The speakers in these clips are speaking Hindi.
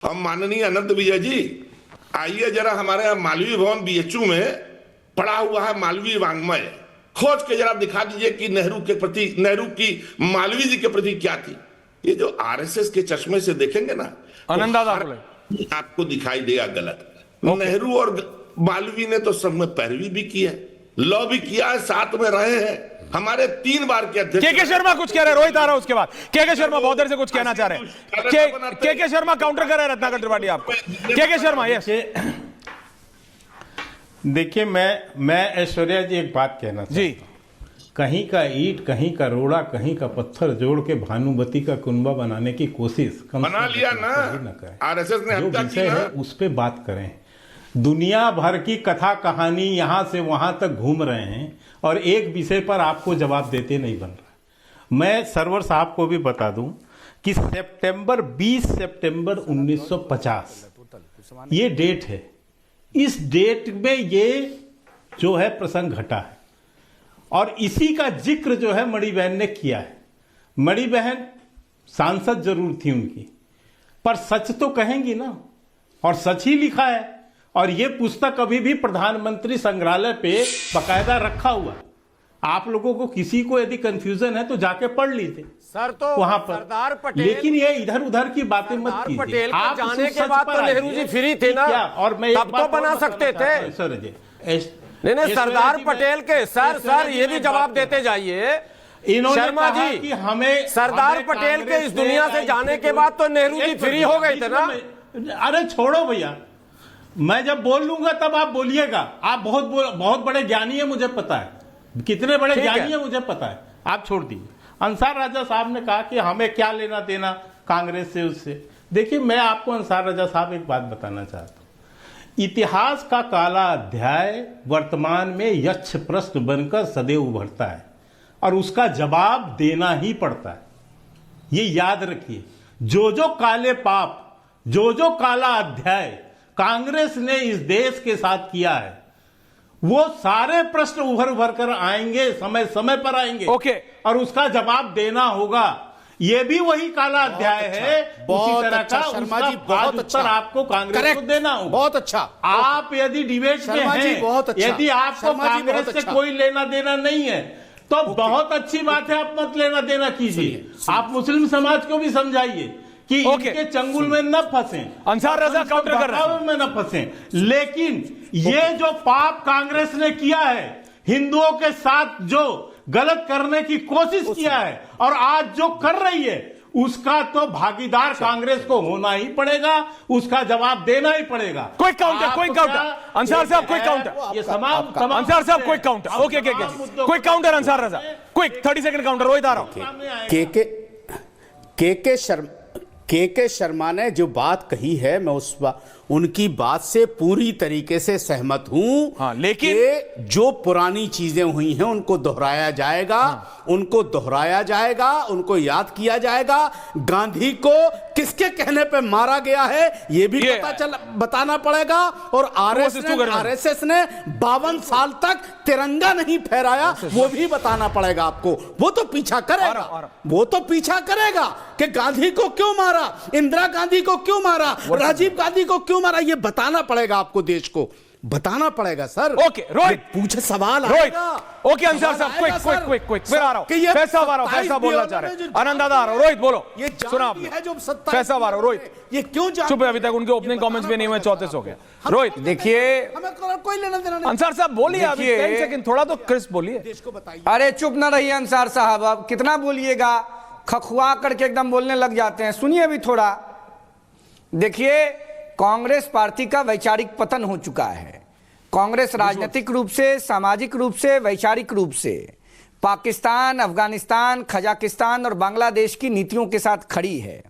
हम माननीय अनंत विजय जी, आइए जरा हमारे यहाँ मालवीय भवन बीएचयू में पड़ा हुआ है मालवीय वाङ्मय, खोज के जरा दिखा दीजिए कि नेहरू की मालवीय जी के प्रति क्या थी। ये जो आरएसएस के चश्मे से देखेंगे ना, आनंद आपको दिखाई देगा गलत। नेहरू और मालवीय ने तो सब में पैरवी भी की है, लॉ भी किया है, साथ में रहे हैं। हमारे 3 बार के अध्यक्ष के शर्मा कुछ कह रहे, रोहित आ रहा है उसके बाद। के शर्मा बहुत देर से कुछ कहना चाह रहे हैं। के शर्मा काउंटर कर रहे हैं रत्नाकर त्रिपाठी आपको। के शर्मा, यस। देखिए, मैं ऐश्वर्या जी एक बात कहना चाहता हूं। कहीं का ईंट, कहीं का रोड़ा, कहीं का पत्थर जोड़ के भानुमति का कुनबा बनाने की कोशिश बना लिया ना आरएसएस ने। जो विषय है उस पे बात करें। दुनिया भर की कथा कहानी यहां से वहां तक घूम रहे हैं और एक विषय पर आपको जवाब देते नहीं बन रहा। मैं सरवर साहब को भी बता दूं कि 20 सितंबर 1950 ये डेट है। इस डेट में ये जो है प्रसंग घटा है और इसी का जिक्र जो है मणि बहन ने किया है। मणि बहन सांसद जरूर थी उनकी, पर सच तो कहेंगी ना, और सच ही लिखा है। और ये पुस्तक अभी भी प्रधानमंत्री संग्रहालय पे बकायदा रखा हुआ है। आप लोगों को किसी को यदि कंफ्यूजन है तो जाके पढ़ लीजिए सर, तो वहां पर सरदार पटेल। लेकिन ये इधर उधर की बातें मत कीजिए। पटेल आप जाने के बाद तो नेहरू जी फ्री थे ना, और मैं तब तो बना सकते थे। सर जी नहीं, सरदार पटेल के सर ये भी जवाब देते जाइए। शर्मा जी कि हमें सरदार पटेल के इस दुनिया से जाने के बाद तो नेहरू जी फ्री हो गए थे ना। अरे छोड़ो भैया, मैं जब बोल लूंगा तब आप बोलिएगा। आप बहुत बड़े ज्ञानी है, मुझे पता है, कितने बड़े ज्ञानी है मुझे पता है। आप छोड़ दीजिए। अंसार राजा साहब ने कहा कि हमें क्या लेना देना कांग्रेस से, उससे। देखिए, मैं आपको अंसार राजा साहब एक बात बताना चाहता हूं। इतिहास का काला अध्याय वर्तमान में यक्ष प्रश्न बनकर सदैव उभरता है और उसका जवाब देना ही पड़ता है। ये याद रखिए, जो काले पाप, जो काला अध्याय कांग्रेस ने इस देश के साथ किया है, वो सारे प्रश्न उभर कर आएंगे, समय समय पर आएंगे। ओके। और उसका जवाब देना होगा। ये भी वही काला अध्याय है, उसी तरह का शर्मा जी, उसका बहुत अच्छा उत्तर आपको कांग्रेस को देना होगा। बहुत अच्छा। आप यदि डिबेट में हैं, यदि आपको कांग्रेस से कोई लेना देना नहीं है तो बहुत अच्छी बात है, आप मत लेना देना कीजिए। आप मुस्लिम समाज को भी समझाइए कि इनके चंगुल में न फंसे, अंसार रजा काउंटर कर रहा है, में न फंसे। लेकिन ये जो पाप कांग्रेस ने किया है, हिंदुओं के साथ जो गलत करने की कोशिश किया है और आज जो कर रही है, उसका तो भागीदार कांग्रेस को होना ही पड़ेगा, उसका जवाब देना ही पड़ेगा। कोई काउंटर अंसार साहब, कोई काउंटर। ये तमाम अंसार साहब कोई काउंटर। ओके, कोई काउंटर अंसार रजा, क्विक 30 सेकंड काउंटर। रोहित आ रहा हूं। के शर्मा ने जो बात कही है, मैं उनकी बात से पूरी तरीके से सहमत हूं। हाँ, लेकिन जो पुरानी चीजें हुई हैं उनको दोहराया जाएगा। हाँ। उनको दोहराया जाएगा, उनको याद किया जाएगा। गांधी को किसके कहने पे मारा गया है ये भी बताना पड़ेगा। और आरएसएस ने 52 साल तक तिरंगा नहीं फहराया, वो भी बताना पड़ेगा आपको। वो तो पीछा करेगा, वो तो पीछा करेगा कि गांधी को क्यों मारा, इंदिरा गांधी को क्यों मारा, राजीव गांधी को क्यों मारा, ये बताना पड़ेगा आपको, देश को बताना पड़ेगा सर। ओके रोहित, पूछे सवाल रोहित। ओके अंसार साहब, क्विक फिर आ रहा हूं। फैसला बोलना चाह रहे हैं। आनंद दादा आ रहा हूं। रोहित बोलो, ये सुना आपने। फैसला आ रहा हूं। रोहित ये क्यों चुप है, अभी तक उनके ओपनिंग कमेंट्स भी नहीं हुए, 34 हो गया। रोहित देखिए, हमें कोई लेना देना नहीं। अंसार साहब बोलिए, अभी 10 सेकंड, थोड़ा तो क्रिस्प बोलिए। अरे चुप ना रहिए अंसार साहब, अब कितना बोलिएगा, खखुआ करके एकदम बोलने लग जाते हैं। सुनिए भी थोड़ा। देखिए, कांग्रेस पार्टी का वैचारिक पतन हो चुका है। कांग्रेस राजनीतिक रूप से, सामाजिक रूप से, वैचारिक रूप से पाकिस्तान, अफगानिस्तान, कजाकिस्तान और बांग्लादेश की नीतियों के साथ खड़ी है।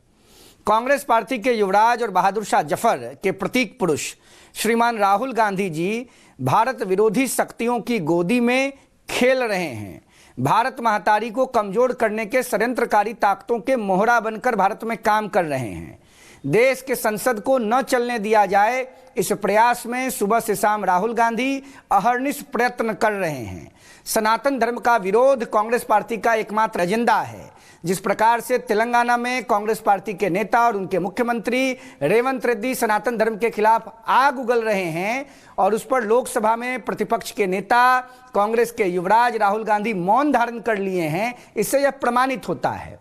कांग्रेस पार्टी के युवराज और बहादुर शाह जफर के प्रतीक पुरुष श्रीमान राहुल गांधी जी भारत विरोधी शक्तियों की गोदी में खेल रहे हैं। भारत महतारी को कमजोर करने के षड्यंत्रकारी ताकतों के मोहरा बनकर भारत में काम कर रहे हैं। देश के संसद को न चलने दिया जाए, इस प्रयास में सुबह से शाम राहुल गांधी अहर्निश प्रयत्न कर रहे हैं। सनातन धर्म का विरोध कांग्रेस पार्टी का एकमात्र एजेंडा है। जिस प्रकार से तेलंगाना में कांग्रेस पार्टी के नेता और उनके मुख्यमंत्री रेवंत रेड्डी सनातन धर्म के खिलाफ आग उगल रहे हैं और उस पर लोकसभा में प्रतिपक्ष के नेता कांग्रेस के युवराज राहुल गांधी मौन धारण कर लिए हैं, इससे यह प्रमाणित होता है।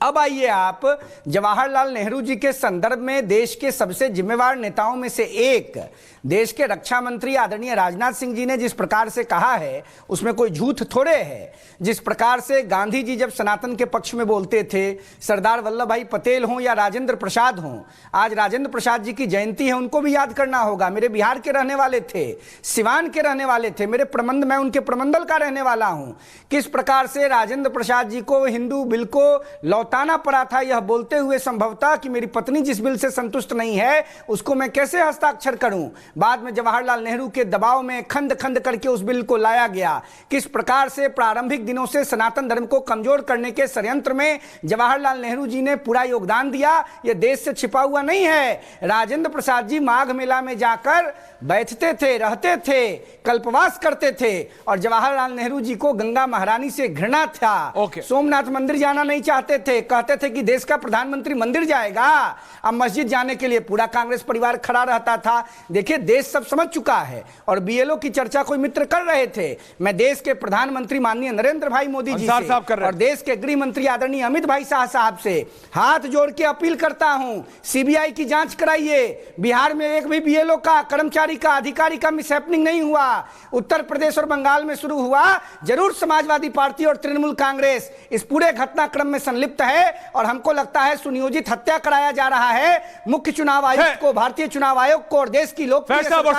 अब आइए आप जवाहरलाल नेहरू जी के संदर्भ में देश के सबसे जिम्मेवार नेताओं में से एक देश के रक्षा मंत्री आदरणीय राजनाथ सिंह जी ने जिस प्रकार से कहा है उसमें कोई झूठ थोड़े है। जिस प्रकार से गांधी जी जब सनातन के पक्ष में बोलते थे, सरदार वल्लभ भाई पटेल हों या राजेंद्र प्रसाद हों, आज राजेंद्र प्रसाद जी की जयंती है, उनको भी याद करना होगा। मेरे बिहार के रहने वाले थे, सिवान के रहने वाले थे, मैं उनके प्रमंडल का रहने वाला हूं। किस प्रकार से राजेंद्र प्रसाद जी को हिंदू बिल को लौटाना पड़ा था, यह बोलते हुए संभवतः कि मेरी पत्नी जिस बिल से संतुष्ट नहीं है उसको मैं कैसे हस्ताक्षर करूं। बाद में जवाहरलाल नेहरू के दबाव में खंड खंड करके उस बिल को लाया गया। किस प्रकार से प्रारंभिक दिनों से सनातन धर्म को कमजोर करने के षड्यंत्र में जवाहरलाल नेहरू जी ने पूरा योगदान दिया, यह देश से छिपा हुआ नहीं है। राजेंद्र प्रसाद जी माघ मेला में जाकर बैठते थे, रहते थे, कल्पवास करते थे और जवाहरलाल नेहरू जी को गंगा महारानी से घृणा था। सोमनाथ मंदिर जाना नहीं चाहते थे, कहते थे कि देश का प्रधानमंत्री मंदिर जाएगा। अब मस्जिद जाने के लिए पूरा कांग्रेस परिवार खड़ा रहता था। देखिए, देश सब समझ चुका है और बीएलओ की चर्चा कोई मित्र कर रहे थे। मैं देश के प्रधानमंत्री माननीय नरेंद्र भाई मोदी जी से और देश के गृह मंत्री आदरणीय अमित भाई शाह साहब से हाथ जोड़ के अपील करता हूं, सीबीआई की जांच कराइए। बिहार में एक भी बीएलओ का, कर्मचारी का, अधिकारी का मिसहैपनिंग नहीं हुआ। उत्तर प्रदेश और बंगाल में शुरू हुआ, जरूर समाजवादी पार्टी और तृणमूल कांग्रेस इस पूरे घटनाक्रम में संलिप्त है और हमको लगता है सुनियोजित हत्या कराया जा रहा है मुख्य चुनाव आयुक्त को, भारतीय चुनाव आयोग को और देश की लोकप्रिय सरकार को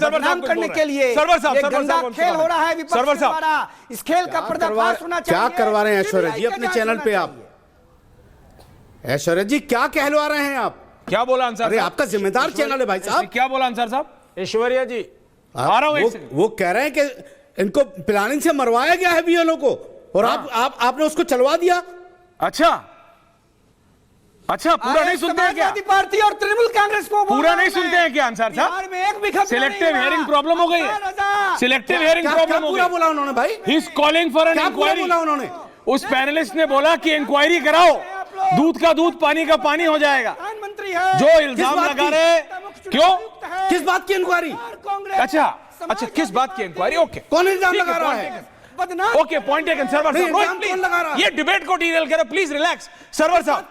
बदनाम करने के लिए। ये गंदा खेल हो रहा है विपक्ष द्वारा। इस खेल का पर्दाफाश होना चाहिए। क्या करवा रहे हैं ऐश्वर्या जी अपने चैनल पे? आप ऐश्वर्या जी क्या कहलवा रहे हैं आप? क्या बोला अंसार साहब? आपका जिम्मेदार चैनल है भाई साहब। क्या बोला अंसार साहब? ऐश्वर्या जी आ रहा हूं। वो कह रहे हैं कि इनको प्लानिंग से मरवाया गया है बीएलओ को और आपने उसको चलवा दिया। अच्छा, पूरा नहीं सुनते हैं क्या? पार्टी और तृणमूल कांग्रेस को पूरा नहीं सुनते हैं क्या अंसार साहब? सिलेक्टिव हियरिंग प्रॉब्लम हो गई है। सिलेक्टिव हियरिंग प्रॉब्लम हो गई। पूरा बोला उन्होंने भाई? He is calling for an inquiry. उन्होंने उस पैनलिस्ट ने बोला कि इंक्वायरी कराओ, दूध का दूध पानी का पानी हो जाएगा। प्रधानमंत्री है जो इल्जाम लगा रहे, क्यों, किस बात की इंक्वायरी? अच्छा, किस बात की इंक्वायरी? ओके, कौन इल्जाम लगा रहा है? Okay, point taken. सरवर साहब, ये डिबेट को डीरेल करो, प्लीज रिलैक्स। सरवर साहब,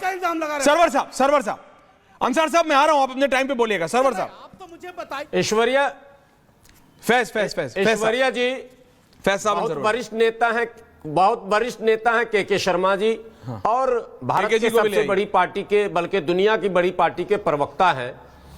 अंसार साहब मैं आ रहा हूं, आप अपने टाइम पे बोलिएगा। सरवर साहब, आप तो मुझे बताइए। ऐश्वर्या जी बहुत वरिष्ठ नेता हैं के शर्मा जी और भारत की सबसे बड़ी पार्टी के, बल्कि दुनिया की बड़ी पार्टी के प्रवक्ता हैं।